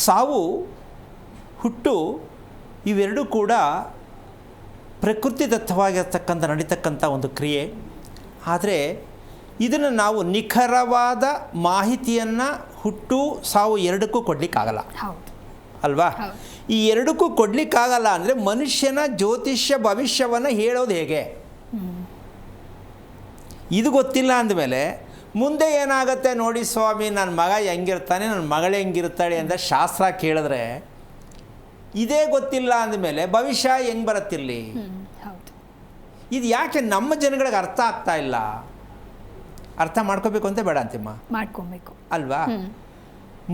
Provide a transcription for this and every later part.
ಸಾವು ಹುಟ್ಟು ಇವೆರಡೂ ಕೂಡ ಪ್ರಕೃತಿದತ್ತವಾಗಿರ್ತಕ್ಕಂಥ ನಡೀತಕ್ಕಂಥ ಒಂದು ಕ್ರಿಯೆ. ಆದರೆ ಇದನ್ನು ನಾವು ನಿಖರವಾದ ಮಾಹಿತಿಯನ್ನು ಹುಟ್ಟು ಸಾವು ಎರಡಕ್ಕೂ ಕೊಡಲಿಕ್ಕಾಗಲ್ಲ ಅಲ್ವಾ? ಈ ಎರಡಕ್ಕೂ ಕೊಡಲಿಕ್ಕಾಗಲ್ಲ ಅಂದರೆ ಮನುಷ್ಯನ ಜ್ಯೋತಿಷ್ಯ ಭವಿಷ್ಯವನ್ನು ಹೇಳೋದು ಹೇಗೆ? ಇದು ಗೊತ್ತಿಲ್ಲ ಅಂದಮೇಲೆ ಮುಂದೆ ಏನಾಗುತ್ತೆ ನೋಡಿ ಸ್ವಾಮಿ, ನನ್ನ ಮಗ ಹೆಂಗಿರ್ತಾನೆ, ನನ್ನ ಮಗಳು ಹೆಂಗಿರ್ತಾಳೆ ಅಂತ ಶಾಸ್ತ್ರ ಕೇಳಿದ್ರೆ ಇದೇ ಗೊತ್ತಿಲ್ಲ ಅಂದಮೇಲೆ ಭವಿಷ್ಯ ಹೆಂಗೆ ಬರುತ್ತಿರಲಿ? ಇದು ಯಾಕೆ ನಮ್ಮ ಜನಗಳಿಗೆ ಅರ್ಥ ಆಗ್ತಾ ಇಲ್ಲ? ಅರ್ಥ ಮಾಡ್ಕೋಬೇಕು ಅಂತ ಬೇಡ ಅಂತಿಮ್ಮ, ಮಾಡ್ಕೊಬೇಕು ಅಲ್ವಾ?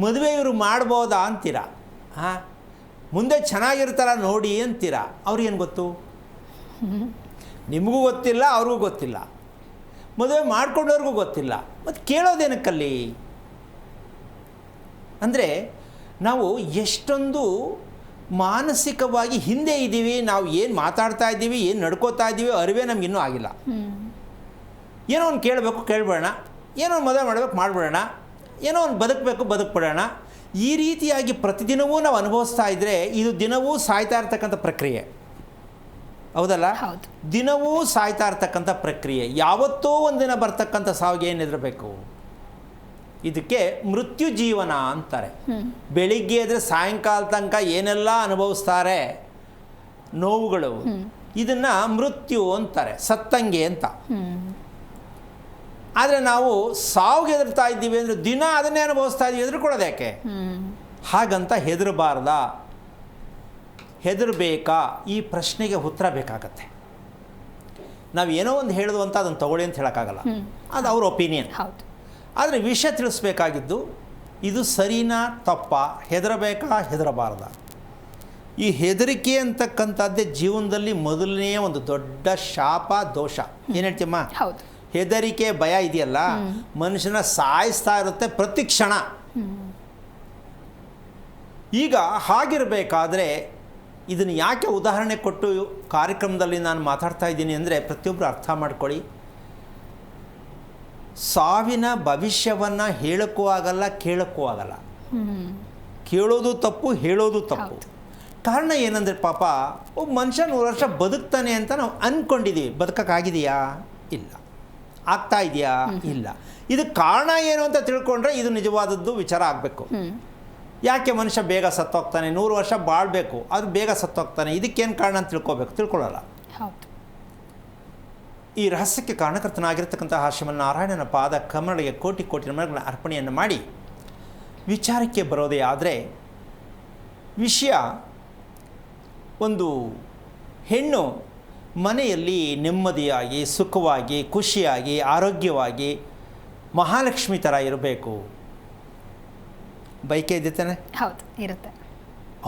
ಮದುವೆ ಇವರು ಮಾಡ್ಬೋದಾ ಅಂತೀರಾ? ಹಾಂ, ಮುಂದೆ ಚೆನ್ನಾಗಿರ್ತಾರ ನೋಡಿ ಅಂತೀರಾ. ಅವ್ರಿಗೇನು ಗೊತ್ತು? ನಿಮಗೂ ಗೊತ್ತಿಲ್ಲ, ಅವ್ರಿಗೂ ಗೊತ್ತಿಲ್ಲ, ಮದುವೆ ಮಾಡ್ಕೊಂಡವ್ರಿಗೂ ಗೊತ್ತಿಲ್ಲ. ಮತ್ತು ಕೇಳೋದೇನಕ್ಕಲ್ಲಿ? ಅಂದರೆ ನಾವು ಎಷ್ಟೊಂದು ಮಾನಸಿಕವಾಗಿ ಹಿಂದೆ ಇದ್ದೀವಿ. ನಾವು ಏನು ಮಾತಾಡ್ತಾ ಇದ್ದೀವಿ, ಏನು ನಡ್ಕೋತಾ ಇದ್ದೀವಿ ಅರಿವೇ ನಮಗಿನ್ನೂ ಆಗಿಲ್ಲ. ಏನೋ ಒಂದು ಕೇಳಬೇಕು ಕೇಳ್ಬಿಡೋಣ, ಏನೋ ಒಂದು ಮದುವೆ ಮಾಡಬೇಕು ಮಾಡಿಬಿಡೋಣ, ಏನೋ ಒಂದು ಬದುಕಬೇಕು ಬದುಕ್ಬಿಡೋಣ. ಈ ರೀತಿಯಾಗಿ ಪ್ರತಿದಿನವೂ ನಾವು ಅನುಭವಿಸ್ತಾ ಇದ್ದರೆ ಇದು ದಿನವೂ ಸಾಯ್ತಾ ಇರ್ತಕ್ಕಂಥ ಪ್ರಕ್ರಿಯೆ, ಹೌದಲ್ಲ? ದಿನವೂ ಸಾಯ್ತಾ ಇರ್ತಕ್ಕಂಥ ಪ್ರಕ್ರಿಯೆ. ಯಾವತ್ತೋ ಒಂದಿನ ಬರ್ತಕ್ಕಂಥ ಸಾವಿಗೆ ಏನು ಹೆದರಬೇಕು? ಇದಕ್ಕೆ ಮೃತ್ಯು ಜೀವನ ಅಂತಾರೆ. ಬೆಳಿಗ್ಗೆ ಎದ್ರೆ ಸಾಯಂಕಾಲ ತನಕ ಏನೆಲ್ಲ ಅನುಭವಿಸ್ತಾರೆ ನೋವುಗಳು, ಇದನ್ನು ಮೃತ್ಯು ಅಂತಾರೆ, ಸತ್ತಂಗೆ ಅಂತ. ಆದರೆ ನಾವು ಸಾವಿಗೆ ಹೆದರ್ತಾ ಇದ್ದೀವಿ ಅಂದರೆ ದಿನ ಅದನ್ನೇ ಅನುಭವಿಸ್ತಾ ಇದ್ದೀವಿ, ಹೆದರ್ಕೊಳ್ಳೋದು ಯಾಕೆ? ಹಾಗಂತ ಹೆದರಬಾರ್ದ, ಹೆದರಬೇಕಾ? ಈ ಪ್ರಶ್ನೆಗೆ ಉತ್ತರ ಬೇಕಾಗತ್ತೆ. ನಾವು ಏನೋ ಒಂದು ಹೇಳೋದು ಅಂತ ಅದನ್ನು ತಗೊಳ್ಳಿ ಅಂತ ಹೇಳೋಕ್ಕಾಗಲ್ಲ, ಅದು ಅವ್ರ ಒಪಿನಿಯನ್. ಆದರೆ ವಿಷಯ ತಿಳಿಸ್ಬೇಕಾಗಿದ್ದು ಇದು ಸರಿನಾ ತಪ್ಪಾ, ಹೆದರಬೇಕಾ ಹೆದರಬಾರ್ದ? ಈ ಹೆದರಿಕೆ ಅಂತಕ್ಕಂಥದ್ದೇ ಜೀವನದಲ್ಲಿ ಮೊದಲನೇ ಒಂದು ದೊಡ್ಡ ಶಾಪ ದೋಷ. ಏನು ಹೇಳ್ತೀಮ್ಮ? ಹೆದರಿಕೆ ಭಯ ಇದೆಯಲ್ಲ, ಮನುಷ್ಯನ ಸಾಯಿಸ್ತಾ ಇರುತ್ತೆ ಪ್ರತಿ ಕ್ಷಣ. ಈಗ ಹಾಗಿರಬೇಕಾದ್ರೆ ಇದನ್ನು ಯಾಕೆ ಉದಾಹರಣೆ ಕೊಟ್ಟು ಕಾರ್ಯಕ್ರಮದಲ್ಲಿ ನಾನು ಮಾತಾಡ್ತಾ ಇದ್ದೀನಿ ಅಂದರೆ ಪ್ರತಿಯೊಬ್ಬರು ಅರ್ಥ ಮಾಡ್ಕೊಳ್ಳಿ. ಸಾವಿನ ಭವಿಷ್ಯವನ್ನು ಹೇಳೋಕ್ಕೂ ಆಗಲ್ಲ, ಕೇಳೋಕ್ಕೂ ಆಗಲ್ಲ. ಕೇಳೋದು ತಪ್ಪು, ಹೇಳೋದು ತಪ್ಪು. ಕಾರಣ ಏನಂದರೆ ಪಾಪ ಒಬ್ಬ ಮನುಷ್ಯ 100 ವರ್ಷ ಬದುಕ್ತಾನೆ ಅಂತ ನಾವು ಅಂದ್ಕೊಂಡಿದ್ದೀವಿ. ಬದುಕೋಕ್ಕಾಗಿದೆಯಾ? ಇಲ್ಲ. ಆಗ್ತಾ ಇದೆಯಾ? ಇಲ್ಲ. ಇದಕ್ಕೆ ಕಾರಣ ಏನು ಅಂತ ತಿಳ್ಕೊಂಡ್ರೆ ಇದು ನಿಜವಾದದ್ದು ವಿಚಾರ ಆಗಬೇಕು. ಯಾಕೆ ಮನುಷ್ಯ ಬೇಗ ಸತ್ತೋಗ್ತಾನೆ? 100 ವರ್ಷ ಬಾಳಬೇಕು, ಅದು ಬೇಗ ಸತ್ತೋಗ್ತಾನೆ. ಇದಕ್ಕೇನು ಕಾರಣ ಅಂತ ತಿಳ್ಕೊಳ್ಳಲ್ಲ. ಈ ರಹಸ್ಯಕ್ಕೆ ಕಾರಣಕರ್ತನಾಗಿರ್ತಕ್ಕಂತಹ ಶ್ರೀಮನ್ನಾರಾಯಣನ ಪಾದ ಕಮಲಗಳಿಗೆ ಕೋಟಿ ಕೋಟಿ ನಮನಗಳ ಅರ್ಪಣೆಯನ್ನು ಮಾಡಿ ವಿಚಾರಕ್ಕೆ ಬರೋದೇ ಆದರೆ, ವಿಷಯ ಒಂದು ಹೆಣ್ಣು ಮನೆಯಲ್ಲಿ ನೆಮ್ಮದಿಯಾಗಿ ಸುಖವಾಗಿ ಖುಷಿಯಾಗಿ ಆರೋಗ್ಯವಾಗಿ ಮಹಾಲಕ್ಷ್ಮಿ ಥರ ಇರಬೇಕು ಬಯಕೆ ಇದೆ ತಾನೆ? ಹೌದು, ಇರುತ್ತೆ.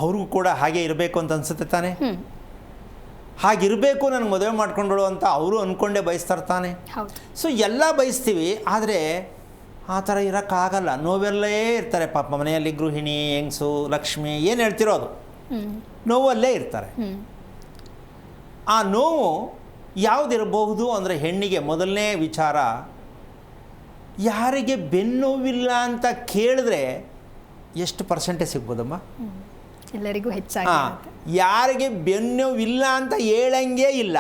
ಅವ್ರಿಗೂ ಕೂಡ ಹಾಗೆ ಇರಬೇಕು ಅಂತ ಅನಿಸುತ್ತೆ ತಾನೆ? ಹಾಗಿರಬೇಕು, ನನಗೆ ಮದುವೆ ಮಾಡ್ಕೊಂಡಳು ಅಂತ ಅವರು ಅಂದ್ಕೊಂಡೇ ಬಯಸ್ತಾರೆ ತಾನೆ? ಸೊ ಎಲ್ಲ ಬಯಸ್ತೀವಿ, ಆದರೆ ಆ ಥರ ಇರೋಕ್ಕಾಗಲ್ಲ. ನೋವೆಲ್ಲೇ ಇರ್ತಾರೆ ಪಾಪ ಮನೆಯಲ್ಲಿ. ಗೃಹಿಣಿ, ಹೆಂಗಸು, ಲಕ್ಷ್ಮಿ ಏನು ಹೇಳ್ತಿರೋ ಅದು ನೋವಲ್ಲೇ ಇರ್ತಾರೆ. ಆ ನೋವು ಯಾವುದಿರಬಹುದು ಅಂದರೆ ಹೆಣ್ಣಿಗೆ ಮೊದಲನೇ ವಿಚಾರ, ಯಾರಿಗೆ ಬೆನ್ನೋವಿಲ್ಲ ಅಂತ ಕೇಳಿದ್ರೆ ಎಷ್ಟು ಪರ್ಸೆಂಟೇಜ್ ಸಿಗ್ಬೋದಮ್ಮ? ಎಲ್ಲರಿಗೂ ಹೆಚ್ಚಾಗಿ. ಯಾರಿಗೆ ಬೆನ್ನೋವಿಲ್ಲ ಅಂತ ಹೇಳಂಗೇ ಇಲ್ಲ,